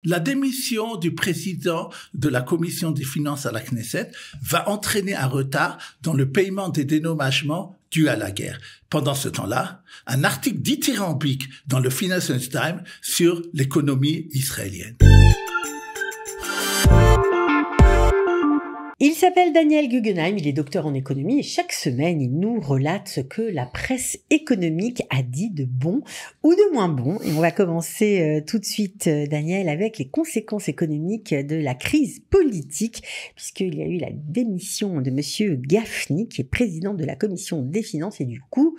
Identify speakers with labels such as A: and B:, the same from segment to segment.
A: La démission du président de la commission des finances à la Knesset va entraîner un retard dans le paiement des dédommagements dus à la guerre. Pendant ce temps-là, un article dithyrambique dans le Financial Times sur l'économie israélienne.
B: Il s'appelle Daniel Guggenheim, il est docteur en économie et chaque semaine, il nous relate ce que la presse économique a dit de bon ou de moins bon. Et on va commencer tout de suite, Daniel, avec les conséquences économiques de la crise politique, puisqu'il y a eu la démission de monsieur Gafni, qui est président de la commission des finances, et du coup,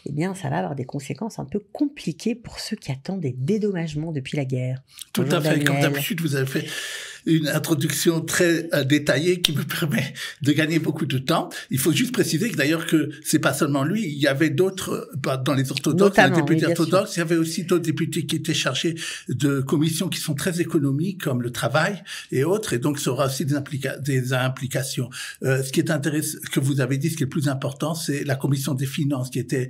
B: eh bien, ça va avoir des conséquences un peu compliquées pour ceux qui attendent des dédommagements depuis la guerre.
A: Tout à fait, comme d'habitude, vous avez fait une introduction très détaillée qui me permet de gagner beaucoup de temps. Il faut juste préciser que d'ailleurs que c'est pas seulement lui, il y avait d'autres dans les orthodoxes, les députés orthodoxes, il y avait aussi d'autres députés qui étaient chargés de commissions qui sont très économiques comme le travail et autres, et donc ça aura aussi des implications. Ce qui est intéressant, que vous avez dit, ce qui est le plus important, c'est la commission des finances qui était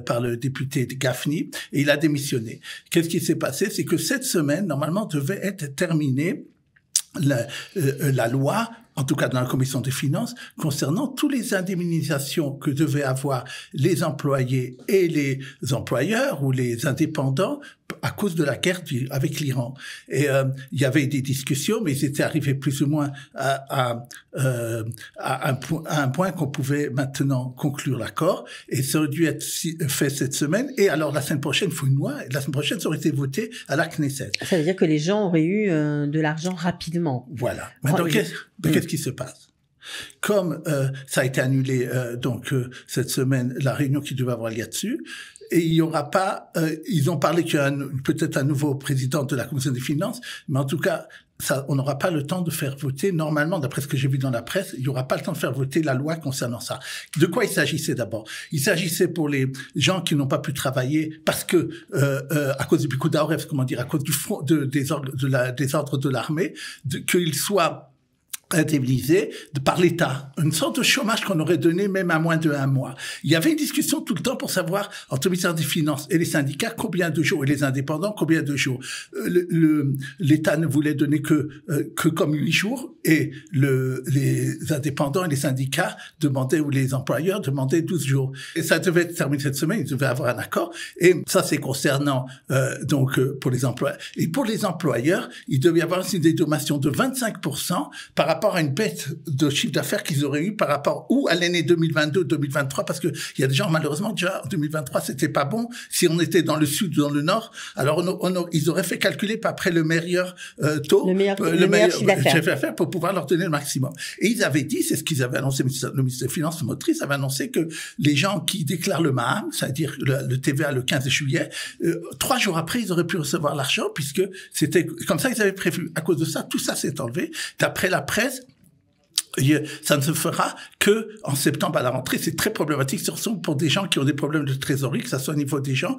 A: par le député Gafni, et il a démissionné. Qu'est-ce qui s'est passé? C'est que cette semaine, normalement, devait être terminée la loi, en tout cas dans la commission des finances, concernant toutes les indemnisations que devaient avoir les employés et les employeurs ou les indépendants à cause de la guerre avec l'Iran. Et il y avait des discussions, mais ils étaient arrivés plus ou moins à un point qu'on pouvait maintenant conclure l'accord. Et ça aurait dû être fait cette semaine. Et alors la semaine prochaine, il faut une loi. Et la semaine prochaine, ça aurait été voté à la Knesset.
B: Ça veut dire que les gens auraient eu de l'argent rapidement.
A: Voilà. Maintenant, qu'est-ce qui se passe? Comme ça a été annulé cette semaine, la réunion qui devait avoir lieu là-dessus, et il y aura pas, ils ont parlé qu'il y a peut-être un nouveau président de la commission des finances, mais en tout cas, on n'aura pas le temps de faire voter. Normalement, d'après ce que j'ai vu dans la presse, il n'y aura pas le temps de faire voter la loi concernant ça. De quoi il s'agissait d'abord? Il s'agissait pour les gens qui n'ont pas pu travailler parce que à cause du Picud Aoref, comment dire, à cause du front des ordres de l'armée, qu'ils soient indemnisé par l'État, une sorte de chômage qu'on aurait donné même à moins de 1 mois. Il y avait une discussion tout le temps pour savoir, entre le ministère des Finances et les syndicats, combien de jours, et les indépendants, combien de jours. L'État ne voulait donner que comme 8 jours, et les indépendants et les syndicats demandaient, ou les employeurs demandaient 12 jours. Et ça devait être terminé cette semaine, ils devaient avoir un accord, et ça c'est concernant, pour les employeurs. Et pour les employeurs, il devait y avoir aussi une dédommation de 25% par rapport à une baisse de chiffre d'affaires qu'ils auraient eu par rapport ou à l'année 2022-2023, parce que il y a des gens, malheureusement, déjà en 2023, c'était pas bon. Si on était dans le sud ou dans le nord, alors ils auraient fait calculer après le meilleur taux,
B: le meilleur chiffre
A: d'affaires pour pouvoir leur donner le maximum. Et ils avaient dit, c'est ce qu'ils avaient annoncé, le ministre des Finances motrice avait annoncé que les gens qui déclarent le Maham, c'est-à-dire le TVA le 15 juillet, 3 jours après, ils auraient pu recevoir l'argent, puisque c'était comme ça qu'ils avaient prévu. À cause de ça, tout ça s'est enlevé. D'après la presse, ça ne se fera que en septembre à la rentrée. C'est très problématique, surtout pour des gens qui ont des problèmes de trésorerie, que ça soit au niveau des gens,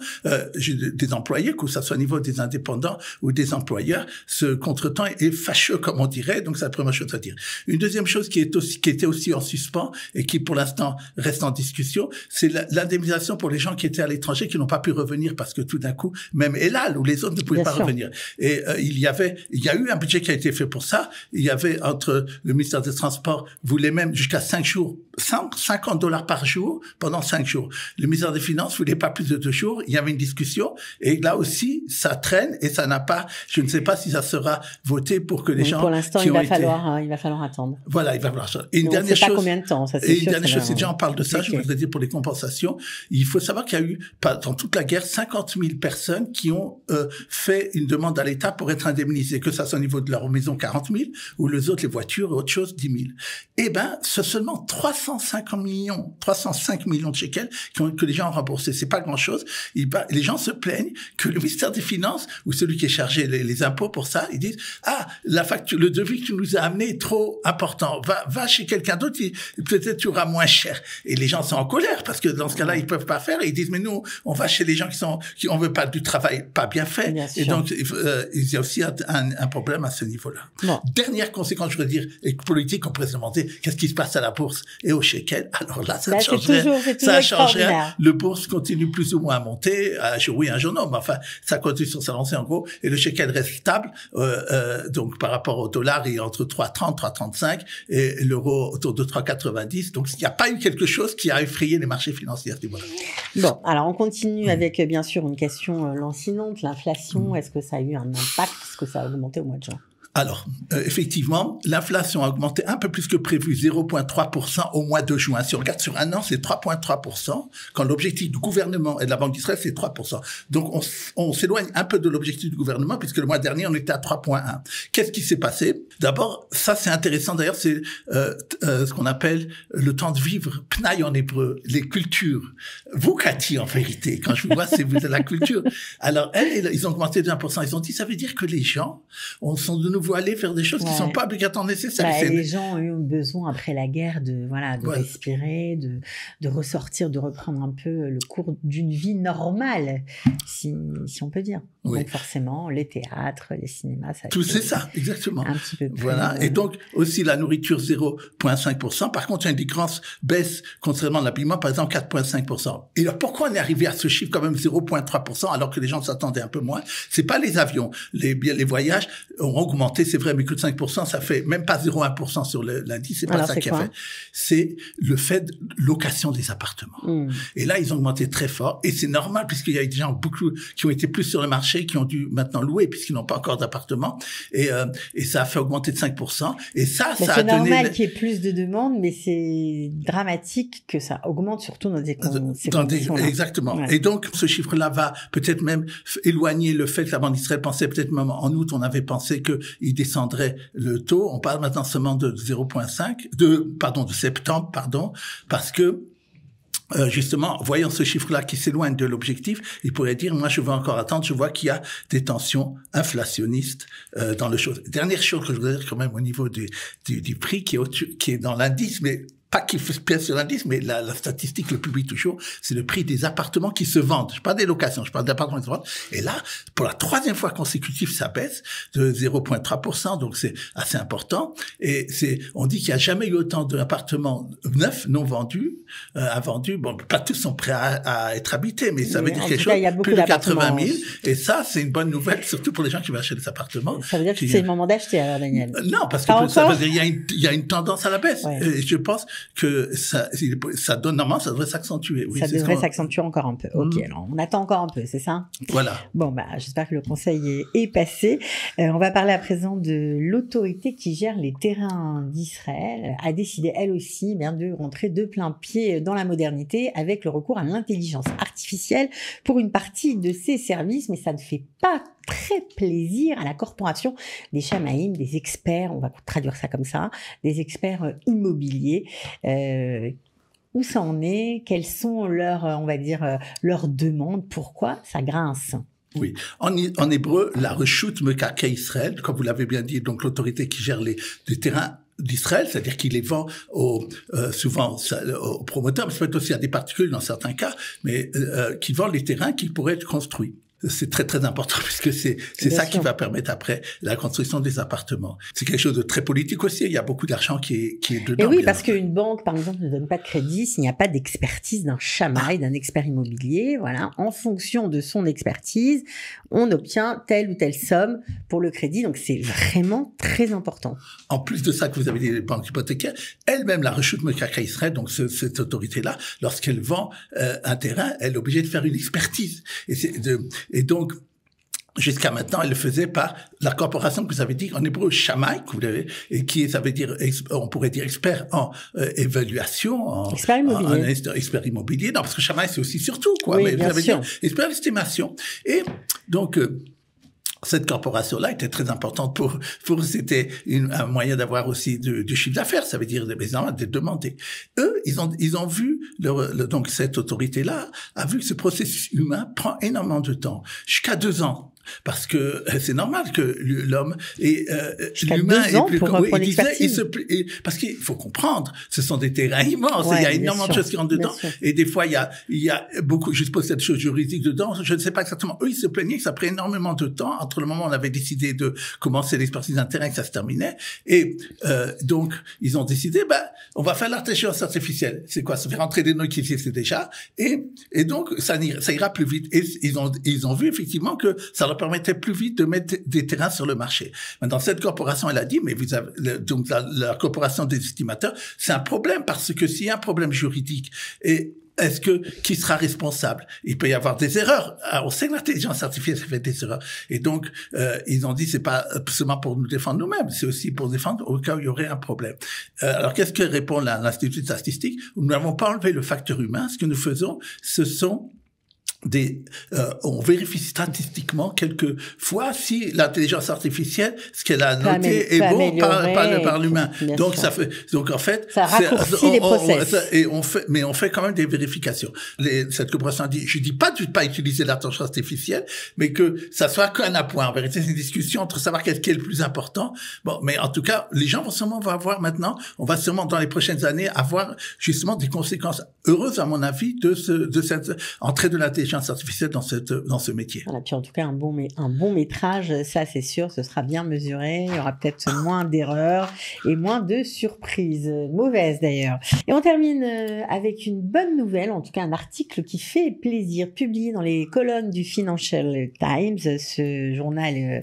A: des employés, que ça soit au niveau des indépendants ou des employeurs. Ce contretemps est fâcheux, comme on dirait, donc c'est la première chose à dire. Une deuxième chose qui était aussi en suspens et qui pour l'instant reste en discussion, c'est l'indemnisation pour les gens qui étaient à l'étranger, qui n'ont pas pu revenir parce que tout d'un coup, même Elal ou les autres ne pouvaient pas revenir. Et il y a eu un budget qui a été fait pour ça. Il y avait entre le ministère des Transports voulait même jusqu'à 5 jours, $50 par jour pendant 5 jours. Le ministère des Finances voulait pas plus de 2 jours. Il y avait une discussion et là aussi, ça traîne et ça n'a pas, je ne sais pas si ça sera voté pour que les gens.
B: Pour l'instant, il va falloir attendre.
A: Voilà, il va falloir attendre. Et
B: une dernière chose. Pas combien de temps, ça c'est sûr.
A: Et une dernière chose, si déjà on parle de ça, je voudrais dire pour les compensations, il faut savoir qu'il y a eu, dans toute la guerre, 50 000 personnes qui ont fait une demande à l'État pour être indemnisées, que ça soit au niveau de leur maison 40 000 ou les autres, les voitures et autre chose, 10 000. Eh ben, c'est seulement 305 millions de shekels que les gens ont remboursés. C'est pas grand chose. Les gens se plaignent que le ministère des Finances, ou celui qui est chargé les impôts pour ça, ils disent, la facture, le devis que tu nous as amené est trop important. Va chez quelqu'un d'autre, peut-être tu auras moins cher. Et les gens sont en colère parce que dans ce cas-là, ils peuvent pas faire et ils disent, mais nous, on va chez les gens qui on veut pas du travail pas bien fait.
B: Bien
A: et donc, il y a aussi un problème à ce niveau-là.
B: Bon.
A: Dernière conséquence, je voudrais dire, et politique, on pourrait pourrait se demander qu'est-ce qui se passe à la bourse et au shekel. Alors là, ça
B: Là,
A: change rien. Ça change rien.
B: extraordinaire.
A: Le bourse continue plus ou moins à monter, un jour oui, un jour non, mais enfin, ça continue sur sa lancée en gros, et le shekel reste stable, donc par rapport au dollar, il est entre 3,30, 3,35, et l'euro autour de 3,90. Donc il n'y a pas eu quelque chose qui a effrayé les marchés financiers à ce niveau-là.
B: Bon, alors on continue avec bien sûr une question lancinante, l'inflation. Est-ce que ça a eu un impact? Est-ce que ça a augmenté au mois de juin?
A: Alors, effectivement, l'inflation a augmenté un peu plus que prévu, 0,3% au mois de juin. Si on regarde sur un an, c'est 3,3%, quand l'objectif du gouvernement et de la Banque d'Israël, c'est 3%. Donc, on s'éloigne un peu de l'objectif du gouvernement, puisque le mois dernier, on était à 3,1. Qu'est-ce qui s'est passé? D'abord, ça c'est intéressant, d'ailleurs, c'est ce qu'on appelle le temps de vivre, pnaï en hébreu, les cultures. Vous, Cathy, en vérité, quand je vous vois, c'est vous de la culture. Alors, ils ont augmenté de 1%. Ils ont dit, ça veut dire que les gens sont de nouveau aller faire des choses qui sont pas obligatoirement nécessaires.
B: Les gens ont eu besoin après la guerre de respirer, de ressortir, de reprendre un peu le cours d'une vie normale, si on peut dire. Oui. Donc forcément, les théâtres, les cinémas, ça.
A: Tout c'est ça, exactement.
B: Un petit peu plus.
A: Voilà. Et donc aussi la nourriture 0,5%. Par contre, il y a une différence baisse concernant l'habillement, par exemple 4,5%. Et alors pourquoi on est arrivé à ce chiffre quand même 0,3% alors que les gens s'attendaient un peu moins? C'est pas les avions, les voyages ont augmenté, c'est vrai, mais que de 5%, ça fait même pas 0,1% sur l'indice, c'est pas alors, ça qui a fait. C'est le fait de location des appartements. Et là, ils ont augmenté très fort, et c'est normal puisqu'il y a des gens beaucoup qui ont été plus sur le marché, qui ont dû maintenant louer puisqu'ils n'ont pas encore d'appartement, et ça a fait augmenter de 5%. Et ça a donné.
B: C'est normal qu'il y ait plus de demandes, mais c'est dramatique que ça augmente surtout dans ces conditions-là.
A: Exactement. Ouais. Et donc, ce chiffre-là va peut-être même éloigner le fait que la Banque d'Israël pensait peut-être même en août, on avait pensé qu'il descendrait le taux. On parle maintenant seulement de 0,5, de septembre, parce que justement, voyant ce chiffre-là qui s'éloigne de l'objectif, il pourrait dire, moi, je veux encore attendre, je vois qu'il y a des tensions inflationnistes dans le chose. Dernière chose que je voudrais dire quand même au niveau du prix qui est dans l'indice, mais pas qui pèse sur l'indice, mais la statistique le publie toujours, c'est le prix des appartements qui se vendent. Je parle des locations, je parle d'appartements qui se vendent. Et là, pour la troisième fois consécutive, ça baisse de 0,3%, donc c'est assez important. Et on dit qu'il n'y a jamais eu autant d'appartements neufs, non vendus, invendus. Bon, pas tous sont prêts à être habités, mais ça veut dire quelque chose, plus de 80 000. Et ça, c'est une bonne nouvelle, surtout pour les gens qui veulent acheter des appartements.
B: Ça veut dire que c'est le moment d'acheter, alors, Daniel?
A: Non, parce que ça veut dire il y a une tendance à la baisse. Ouais. Et je pense que ça donne, normalement, ça devrait s'accentuer. Oui,
B: ça devrait s'accentuer encore un peu. Ok, alors on attend encore un peu, c'est ça?
A: Voilà.
B: Bon, j'espère que le conseil est passé. On va parler à présent de l'autorité qui gère les terrains d'Israël, a décidé elle aussi de rentrer de plein pied dans la modernité avec le recours à l'intelligence artificielle pour une partie de ses services, mais ça ne fait pas très plaisir à la corporation des chamaïm, des experts, on va traduire ça comme ça, des experts immobiliers. Où ça en est? Quelles sont leurs demandes? Pourquoi ça grince?
A: Oui. En hébreu, la reshut mekakeh Israël, comme vous l'avez bien dit, donc l'autorité qui gère les terrains d'Israël, c'est-à-dire qu'il les vend souvent aux promoteurs, mais ça peut être aussi à des particuliers dans certains cas, mais qui vendent les terrains qui pourraient être construits. C'est très très important puisque c'est ça qui va permettre après la construction des appartements. C'est quelque chose de très politique aussi. Il y a beaucoup d'argent qui est dedans.
B: Et oui, parce qu'une banque, par exemple, ne donne pas de crédit s'il n'y a pas d'expertise d'un chamaï, d'un expert immobilier. Voilà, en fonction de son expertise, on obtient telle ou telle somme pour le crédit. Donc c'est vraiment très important.
A: En plus de ça que vous avez dit, les banques hypothécaires, elle-même la reshut mekakeh Israël, donc cette autorité-là, lorsqu'elle vend un terrain, elle est obligée de faire une expertise. Et donc, jusqu'à maintenant, elle le faisait par la corporation que vous avez dit, en hébreu, Shamaï, que vous avez, et qui, ça veut dire, on pourrait dire expert en évaluation, expert immobilier. Non, parce que Shamaï, c'est aussi surtout, quoi.
B: Oui,
A: mais
B: bien
A: ça veut
B: sûr.
A: dire expert d'estimation. Et donc, cette corporation-là était très importante pour c'était un moyen d'avoir aussi du chiffre d'affaires, ça veut dire de demander. Eux, ils ont vu donc cette autorité-là a vu que ce processus humain prend énormément de temps, jusqu'à 2 ans Parce que c'est normal que l'homme et
B: l'humain est plus
A: pour parce qu'il faut comprendre, ce sont des terrains immenses, il y a énormément de choses qui rentrent dedans, et des fois il y a beaucoup, je suppose, cette chose juridique dedans, je ne sais pas exactement. Eux, ils se plaignaient que ça prenait énormément de temps entre le moment où on avait décidé de commencer l'expertise d'un terrain et que ça se terminait, et donc ils ont décidé, on va faire l'intelligence artificielle. C'est quoi? Ça fait rentrer des données qui existent déjà, et donc ça ira plus vite. Et ils ont vu effectivement que ça leur permettait plus vite de mettre des terrains sur le marché. Maintenant, cette corporation, elle a dit, mais vous avez, donc la corporation des estimateurs, c'est un problème parce que s'il y a un problème juridique, et qui sera responsable? Il peut y avoir des erreurs. Alors, on sait que l'intelligence artificielle fait des erreurs. Et donc, ils ont dit, c'est pas seulement pour nous défendre nous-mêmes, c'est aussi pour défendre au cas où il y aurait un problème. Alors, qu'est-ce que répond l'Institut de statistique? Nous n'avons pas enlevé le facteur humain. Ce que nous faisons, ce sont on vérifie statistiquement quelquefois si l'intelligence artificielle, ce qu'elle a noté est bon par l'humain. Donc donc en fait,
B: ça raccourcit les process.
A: Et on fait quand même des vérifications. Cette corporation dit, je dis pas de pas utiliser l'intelligence artificielle, mais que ça soit qu'un appoint. En vérité, c'est une discussion entre savoir qu'est-ce qui est le plus important. Bon, mais en tout cas, les gens on va sûrement dans les prochaines années avoir justement des conséquences heureuses, à mon avis, de cette entrée de l'intelligence artificielle dans ce métier.
B: Voilà, puis en tout cas un bon métrage, ça c'est sûr, ce sera bien mesuré, il y aura peut-être moins d'erreurs et moins de surprises, mauvaises d'ailleurs. Et on termine avec une bonne nouvelle, en tout cas un article qui fait plaisir, publié dans les colonnes du Financial Times, ce journal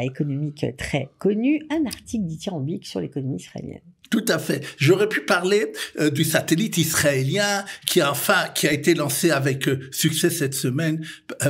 B: économique très connu, un article dithyrambique sur l'économie israélienne.
A: Tout à fait. J'aurais pu parler du satellite israélien qui a été lancé avec succès cette semaine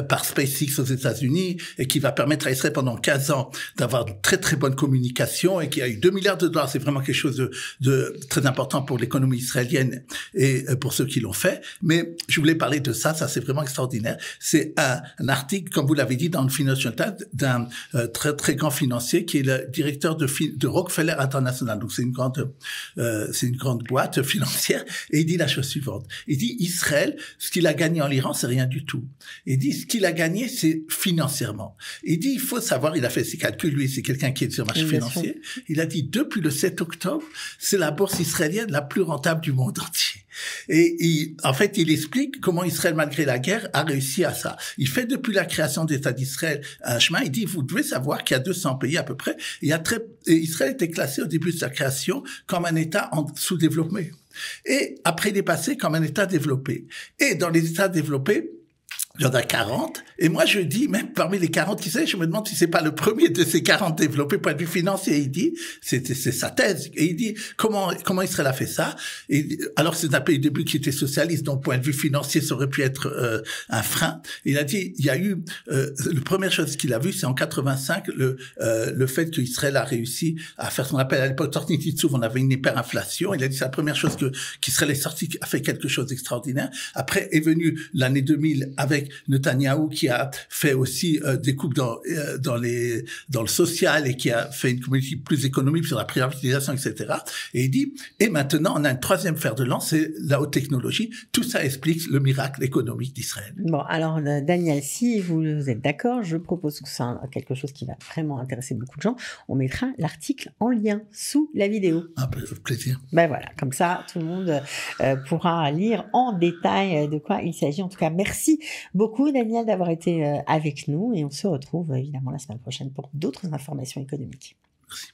A: par SpaceX aux États-Unis et qui va permettre à Israël pendant 15 ans d'avoir une très très bonne communication et qui a eu 2 milliards de dollars. C'est vraiment quelque chose de très important pour l'économie israélienne et pour ceux qui l'ont fait. Mais je voulais parler de ça c'est vraiment extraordinaire. C'est un article, comme vous l'avez dit, dans le Financial Times d'un très très grand financier qui est le directeur de Rockefeller International. Donc c'est une grande boîte financière, et il dit la chose suivante. Il dit, Israël, ce qu'il a gagné en Iran, c'est rien du tout. Il dit, ce qu'il a gagné, c'est financièrement. Il dit, il faut savoir, il a fait ses calculs, lui, c'est quelqu'un qui est sur le marché financier. Il a dit, depuis le 7 octobre, c'est la bourse israélienne la plus rentable du monde entier. Et en fait, il explique comment Israël, malgré la guerre, a réussi à ça. Il fait depuis la création d'État d'Israël un chemin. Il dit, vous devez savoir qu'il y a 200 pays à peu près. Et Israël était classé au début de sa création comme un État en sous-développé. Et après, il est passé comme un État développé. Et dans les États développés, il y en a 40. Et moi, je dis, même parmi les 40 qui je me demande si c'est pas le premier de ces 40 développés point de vue financier. Il dit, c'est sa thèse. Et il dit, comment Israël a fait ça? Et, alors, c'est un pays au début qui était socialiste, donc point de vue financier, ça aurait pu être un frein. Il a dit, il y a eu, la première chose qu'il a vu, c'est en 85, le fait qu'Israël a réussi à faire ce qu'on appelle à l'époque, on avait une hyperinflation. Il a dit, c'est la première chose qu'Israël est sorti, a fait quelque chose d'extraordinaire. Après est venue l'année 2000 avec Netanyahou qui a fait aussi des coupes dans le social et qui a fait une communauté plus économique sur la privatisation, etc. Et il dit, et maintenant on a une troisième fer de lance, c'est la haute technologie. Tout ça explique le miracle économique d'Israël.
B: Bon, alors Daniel, si vous êtes d'accord, je propose que c'est quelque chose qui va vraiment intéresser beaucoup de gens. On mettra l'article en lien sous la vidéo.
A: Ah, plaisir.
B: Ben voilà, comme ça tout le monde pourra lire en détail de quoi il s'agit. En tout cas, merci beaucoup Daniel d'avoir été avec nous et on se retrouve évidemment la semaine prochaine pour d'autres informations économiques.
A: Merci.